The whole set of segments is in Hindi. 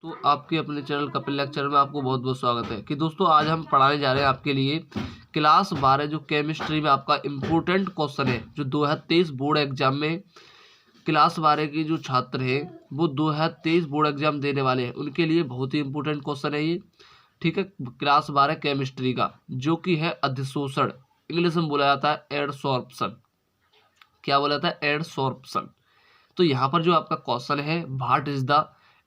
तो आपके अपने चैनल कपिल लेक्चर में आपको बहुत बहुत स्वागत है कि दोस्तों आज हम पढ़ाने जा रहे हैं आपके लिए क्लास 12 जो केमिस्ट्री में आपका इम्पोर्टेंट क्वेश्चन है जो 2023 बोर्ड एग्जाम में क्लास 12 के जो छात्र हैं वो 2023 बोर्ड एग्जाम देने वाले हैं उनके लिए बहुत ही इंपॉर्टेंट क्वेश्चन है ये। ठीक है, क्लास 12 केमिस्ट्री का जो कि है अधिशोषण, इंग्लिश में बोला जाता है एडसॉर्प्शन। क्या बोला जाता है? एडसॉर्प्शन। तो यहाँ पर जो आपका क्वेश्चन है व्हाट इज द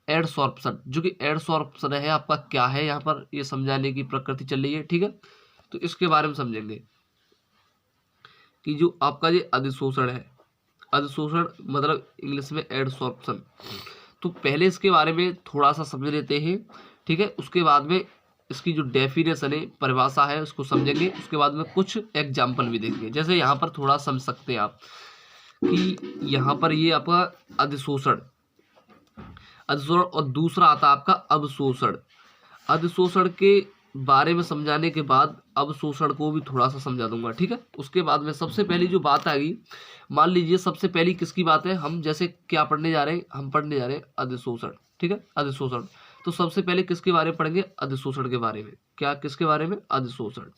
एडसॉर्प्शन, जो कि एडसॉर्प्शन है आपका क्या है, यहाँ पर ये समझाने की प्रकृति चल रही है। ठीक है, तो इसके बारे में समझेंगे कि जो आपका ये अधिशोषण है, अधिशोषण मतलब इंग्लिश में एडसॉर्प्शन। तो पहले इसके बारे में थोड़ा सा समझ लेते हैं। ठीक है, उसके बाद में इसकी जो डेफिनेशन है, परिभाषा है, उसको समझेंगे। उसके बाद में कुछ एग्जाम्पल भी देखेंगे। जैसे यहाँ पर थोड़ा समझ सकते हैं आप कि यहाँ पर ये आपका अधिशोषण और दूसरा आता है आपका अवशोषण। अधिशोषण के बारे में समझाने के बाद अवशोषण को भी थोड़ा सा समझा दूंगा। ठीक है, उसके बाद में सबसे पहली जो बात आएगी, मान लीजिए सबसे पहली किसकी बात है, हम जैसे क्या पढ़ने जा रहे हैं, हम पढ़ने जा रहे हैं अधिशोषण। ठीक है, अधिशोषण। तो सबसे पहले किसके बारे में पढ़ेंगे? अधिशोषण के बारे में। क्या किसके बारे में? अधिशोषण।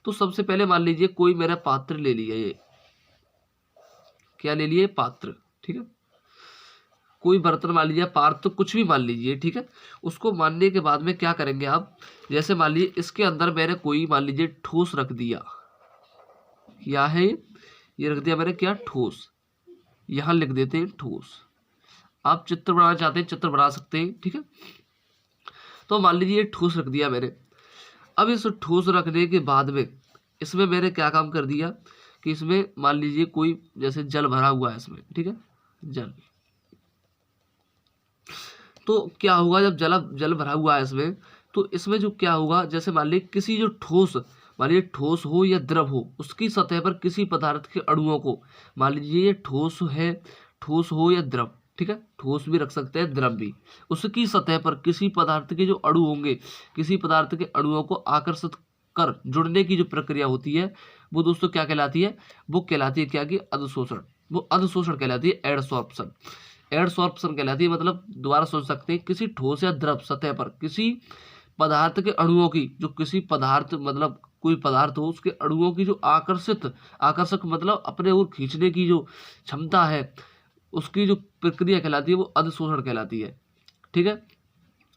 तो सबसे पहले मान लीजिए कोई मेरा पात्र ले लिया, ये क्या ले लिए? पात्र। ठीक है, कोई बर्तन मान लीजिए, पात्र, कुछ भी मान लीजिए। ठीक है, उसको मानने के बाद में क्या करेंगे आप? जैसे मान लीजिए इसके अंदर मैंने कोई मान लीजिए ठोस रख दिया। क्या है ये रख दिया मैंने? क्या? ठोस। यहां लिख देते हैं ठोस। आप चित्र बनाना चाहते हैं चित्र बना सकते हैं। ठीक है, तो मान लीजिए ये ठोस रख दिया मैंने। अब इस ठोस रखने के बाद में इसमें मैंने क्या काम कर दिया कि इसमें मान लीजिए कोई जैसे जल भरा हुआ है इसमें। ठीक है, जल। तो क्या होगा जब जल भरा हुआ है इसमें, तो इसमें जो क्या होगा, जैसे मान लीजिए किसी जो ठोस, मान लीजिए ठोस हो या द्रव हो, उसकी सतह पर किसी पदार्थ के अणुओं को, मान लीजिए ये ठोस है, ठोस हो या द्रव, ठीक है, ठोस भी रख सकते हैं द्रव भी, उसकी सतह पर किसी पदार्थ के जो अणु होंगे, किसी पदार्थ के अणुओं को आकर्षित कर जुड़ने की जो प्रक्रिया होती है वो दोस्तों क्या कहलाती है? वो कहलाती है क्या? कि अधिशोषण। वो अधिशोषण कहलाती है एडसॉर्प्शन। एडसॉर्प्शन कहलाती है, मतलब दोबारा सोच सकते हैं, किसी ठोस या द्रव सतह पर किसी पदार्थ के अणुओं की, जो किसी पदार्थ मतलब कोई पदार्थ हो उसके अणुओं की जो आकर्षक मतलब अपने ओर खींचने की जो क्षमता है, उसकी जो प्रक्रिया कहलाती है वो अधिशोषण कहलाती है। ठीक है,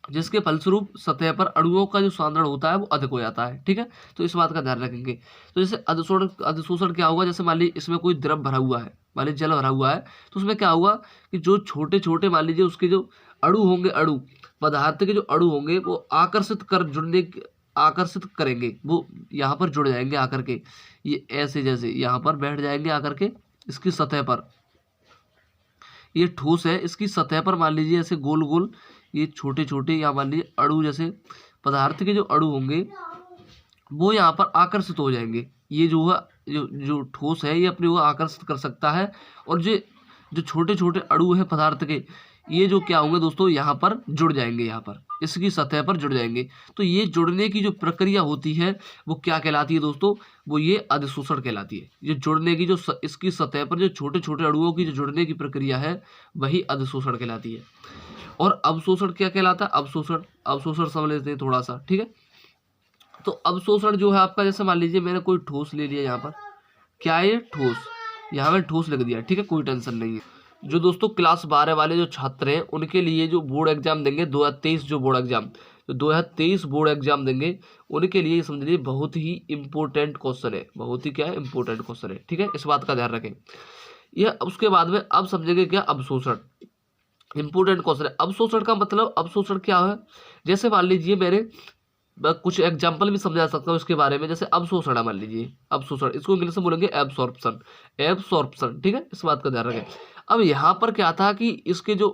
जिसके फलस्वरूप सतह पर अणुओं का जो सांद्रण होता है वो अधिक हो जाता है। ठीक है, तो इस बात का ध्यान रखेंगे। तो जैसे अधिशोषण क्या होगा, जैसे मान लीजिए इसमें कोई द्रव भरा हुआ है, मान लीजिए जल भरा हुआ है, तो उसमें क्या होगा कि जो छोटे छोटे मान लीजिए उसके जो अणु होंगे, अणु पदार्थ के जो अणु होंगे वो आकर्षित करेंगे, वो यहाँ पर जुड़ जाएंगे आकर के, ये ऐसे जैसे यहाँ पर बैठ जाएंगे आकर के इसकी सतह पर। ये ठोस है, इसकी सतह पर मान लीजिए ऐसे गोल गोल ये छोटे छोटे या मान लीजिए अणु, जैसे पदार्थ के जो अणु होंगे वो यहाँ पर आकर्षित हो जाएंगे। ये जो है जो ठोस है ये अपने को आकर्षित कर सकता है, और जो छोटे छोटे अणु है पदार्थ के, ये जो क्या होंगे दोस्तों, यहाँ पर जुड़ जाएंगे, यहाँ पर इसकी सतह पर जुड़ जाएंगे। तो ये जुड़ने की जो प्रक्रिया होती है वो क्या कहलाती है दोस्तों? वो ये अधिशोषण कहलाती है। ये जुड़ने की जो इसकी सतह पर जो छोटे छोटे अणुओं की जो जुड़ने की प्रक्रिया है वही अधिशोषण कहलाती है। और अवशोषण क्या कहलाता है? अवशोषण समझ लेते हैं थोड़ा सा। ठीक है, तो अवशोषण जो है आपका, जैसे मान लीजिए मैंने कोई ठोस ले लिया, यहाँ पर क्या है? ठोस। यहाँ में ठोस लिख दिया। ठीक है, कोई टेंशन नहीं है। जो दोस्तों क्लास 12 वाले जो छात्र हैं उनके लिए जो बोर्ड एग्जाम देंगे 2023, जो बोर्ड एग्जाम, तो 2023 बोर्ड एग्जाम देंगे उनके लिए समझ लीजिए बहुत ही इंपॉर्टेंट क्वेश्चन है। बहुत ही क्या है? इंपॉर्टेंट क्वेश्चन है। ठीक है, इस बात का ध्यान रखें। यह उसके बाद में अब समझेंगे क्या? अवशोषण। इंपॉर्टेंट क्वेश्चन है। अवशोषण का मतलब, अवशोषण क्या है? जैसे मान लीजिए मैं कुछ एग्जांपल भी समझा सकता हूँ इसके बारे में। जैसे अवशोषण है, मान लीजिए अवशोषण, इसको इंग्लिश में बोलेंगे एब्सॉर्प्शन। एब्सॉर्प्शन, ठीक है, इस बात का ध्यान रखें। अब यहाँ पर क्या था कि इसके जो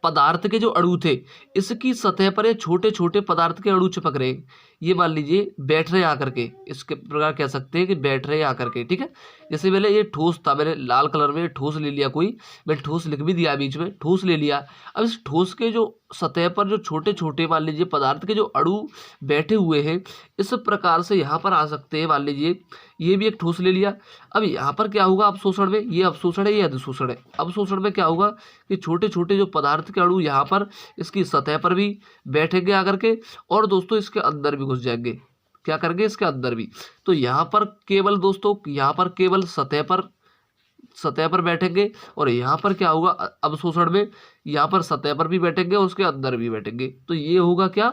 पदार्थ के जो अणु थे, इसकी सतह पर ये छोटे छोटे पदार्थ के अणु चिपक रहे हैं। ये मान लीजिए बैठ रहे आकर के, इसके प्रकार कह सकते हैं कि बैठ रहे आकर के, ठीक है। जैसे पहले ये ठोस था, मैंने लाल कलर में ठोस ले लिया, कोई मैं ठोस लिख भी दिया बीच में, ठोस ले लिया। अब इस ठोस के जो सतह पर जो छोटे छोटे मान लीजिए पदार्थ के जो अणु बैठे हुए हैं, इस प्रकार से यहाँ पर आ सकते हैं। मान लीजिए ये भी एक ठोस ले लिया। अब यहाँ पर क्या होगा अवशोषण में, ये अवशोषण है, ये अधिशोषण है। अवशोषण में क्या होगा कि छोटे छोटे जो पदार्थ के अणु यहाँ पर इसकी सतह पर भी बैठेंगे आकर के, और दोस्तों इसके अंदर भी घुस जाएंगे। क्या करेंगे, इसके अंदर भी। तो यहाँ पर केवल दोस्तों, यहाँ पर केवल सतह पर बैठेंगे, और यहाँ पर क्या होगा अवशोषण में, यहाँ पर सतह पर भी बैठेंगे और उसके अंदर भी बैठेंगे। तो ये होगा क्या,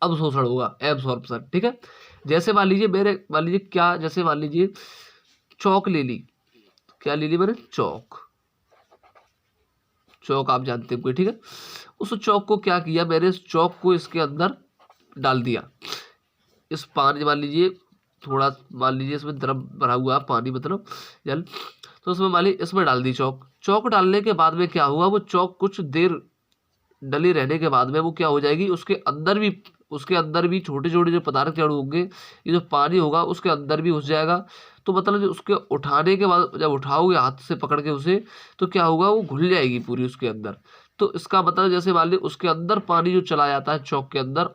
अवशोषण होगा, एब्सॉर्प्शन, ठीक है। जैसे मान लीजिए क्या, जैसे मान लीजिए चौक ले ली, क्या ले ली मैंने, चौक आप जानते हैं कोई, ठीक है। उस चौक को क्या किया मैंने, इस चौक को इसके अंदर डाल दिया। इस पानी मान लीजिए थोड़ा, मान लीजिए इसमें द्रव भरा हुआ पानी, मतलब जल, तो उसमें मान लीजिए इसमें डाल दी चौक डालने के बाद में क्या हुआ, वो चौक कुछ देर डली रहने के बाद में वो क्या हो जाएगी, उसके अंदर भी छोटे छोटे जो पदार्थ के अणु होंगे, ये जो पानी होगा उसके अंदर भी घुस जाएगा। तो मतलब जो उसके उठाने के बाद, जब उठाओगे हाथ से पकड़ के उसे, तो क्या होगा, वो घुल जाएगी पूरी उसके अंदर। तो इसका मतलब जैसे मान लीजिए उसके अंदर पानी जो चला जाता है चौक के अंदर,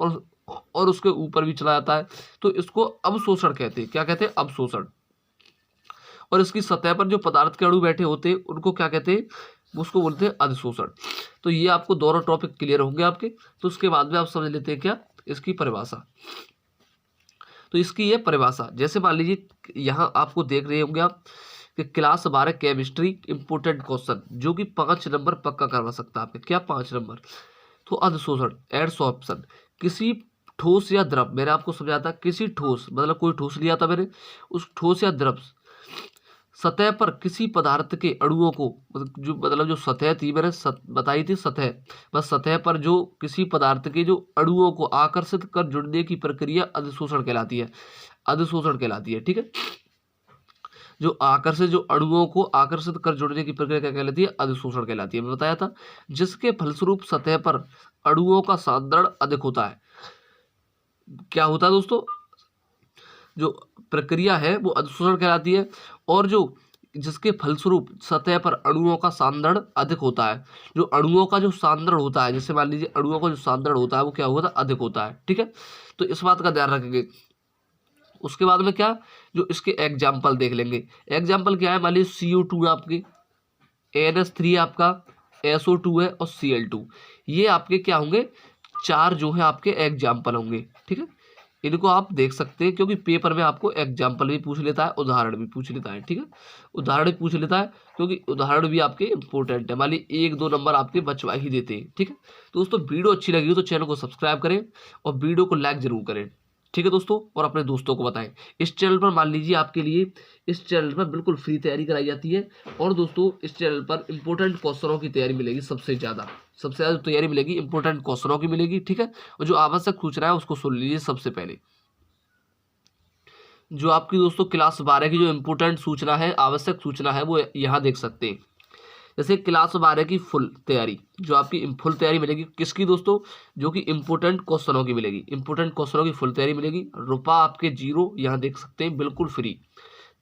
और उसके ऊपर भी चला जाता है, तो इसको अवशोषण कहते हैं। क्या कहते हैं, अवशोषण। और इसकी सतह पर जो पदार्थ के अणु बैठे होते हैं उनको क्या कहते हैं, उसको बोलते हैं अधिशोषण। तो ये आपको दोनों टॉपिक क्लियर होंगे आपके। तो उसके बाद में आप समझ लेते हैं क्या, इसकी परिभाषा। तो इसकी ये परिभाषा, जैसे मान लीजिए यहाँ आपको देख रहे होंगे आप कि क्लास 12 केमिस्ट्री इंपोर्टेंट क्वेश्चन, जो कि 5 नंबर पक्का करवा सकता है आपके, क्या 5 नंबर। तो अधिशोषण, एडसॉर्प्शन, किसी ठोस या द्रव, मैंने आपको समझाया था, किसी ठोस मतलब कोई ठोस लिया था मैंने, उस ठोस या द्रव सतह पर किसी पदार्थ के अणुओं को, मतलब जो सतह थी मैंने बताई थी, सतह, बस सतह पर जो किसी पदार्थ के जो अणुओं को आकर्षित कर जुड़ने की प्रक्रिया अधिशोषण कहलाती है, अधिशोषण कहलाती है, ठीक है। जो अणुओं को आकर्षित कर जुड़ने की प्रक्रिया क्या कहलाती है, अधिशोषण कहलाती है। मैं बताया था, जिसके फलस्वरूप सतह पर अणुओं का सांद्रण अधिक होता है। क्या होता है दोस्तों, जो प्रक्रिया है वो अधिशोषण कहलाती है। और जो जिसके फलस्वरूप सतह पर अणुओं का सांद्रण अधिक होता है, जो अणुओं का जो सांद्रण होता है, जैसे मान लीजिए अणुओं का जो सांद्रण होता है वो क्या होता है, अधिक होता है, ठीक है। तो इस बात का ध्यान रखेंगे। उसके बाद में क्या, जो इसके एग्जाम्पल देख लेंगे। एग्जाम्पल क्या है, मान लीजिए CO2 आपके, NH3 आपका, SO2 है, और Cl2, ये आपके क्या होंगे, 4 जो है आपके एग्जाम्पल होंगे, ठीक है। इनको आप देख सकते हैं, क्योंकि पेपर में आपको एग्जाम्पल भी पूछ लेता है, उदाहरण भी पूछ लेता है, ठीक है। उदाहरण भी पूछ लेता है, क्योंकि उदाहरण भी आपके इंपॉर्टेंट है। मान लीजिए 1-2 नंबर आपके बचवा ही देते हैं, ठीक है। तो दोस्तों वीडियो अच्छी लगी तो चैनल को सब्सक्राइब करें और वीडियो को लाइक जरूर करें, ठीक है दोस्तों, और अपने दोस्तों को बताएं। इस चैनल पर मान लीजिए आपके लिए, इस चैनल पर बिल्कुल फ्री तैयारी कराई जाती है। और दोस्तों इस चैनल पर इंपॉर्टेंट क्वेश्चनों की तैयारी मिलेगी, सबसे ज़्यादा तैयारी मिलेगी इंपॉर्टेंट क्वेश्चनों की मिलेगी, ठीक है। और जो आवश्यक सूचना है उसको सुन लीजिए सबसे पहले। जो आपकी दोस्तों क्लास 12 की जो इंपॉर्टेंट सूचना है, आवश्यक सूचना है, वो यहाँ देख सकते हैं। जैसे क्लास 12 की फुल तैयारी, जो आपकी फुल तैयारी मिलेगी किसकी दोस्तों, जो कि इंपॉर्टेंट क्वेश्चनों की मिलेगी, इंपॉर्टेंट क्वेश्चनों की फुल तैयारी मिलेगी। रुपया आपके 0, यहाँ देख सकते हैं, बिल्कुल फ्री।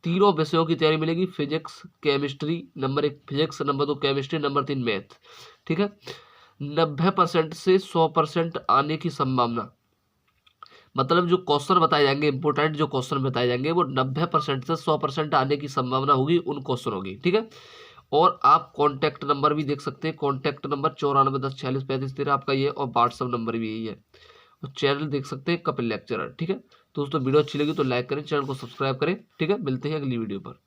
तीनों विषयों की तैयारी मिलेगी, physics chemistry, number 1 physics, number 2 chemistry, number 3 math, ठीक है। 90% से 100% आने की संभावना, मतलब जो क्वेश्चन बताए जाएंगे, इंपोर्टेंट जो क्वेश्चन बताए जाएंगे, वो 90% से 100% आने की संभावना होगी उन क्वेश्चनों की, ठीक है। और आप कॉन्टैक्ट नंबर भी देख सकते हैं, कॉन्टैक्ट नंबर 9410463513 आपका ये, और व्हाट्सअप नंबर भी यही है। और चैनल देख सकते हैं कपिल लेक्चरर, ठीक है। दोस्तों वीडियो अच्छी लगी तो लाइक करें, चैनल को सब्सक्राइब करें, ठीक है। मिलते हैं अगली वीडियो पर।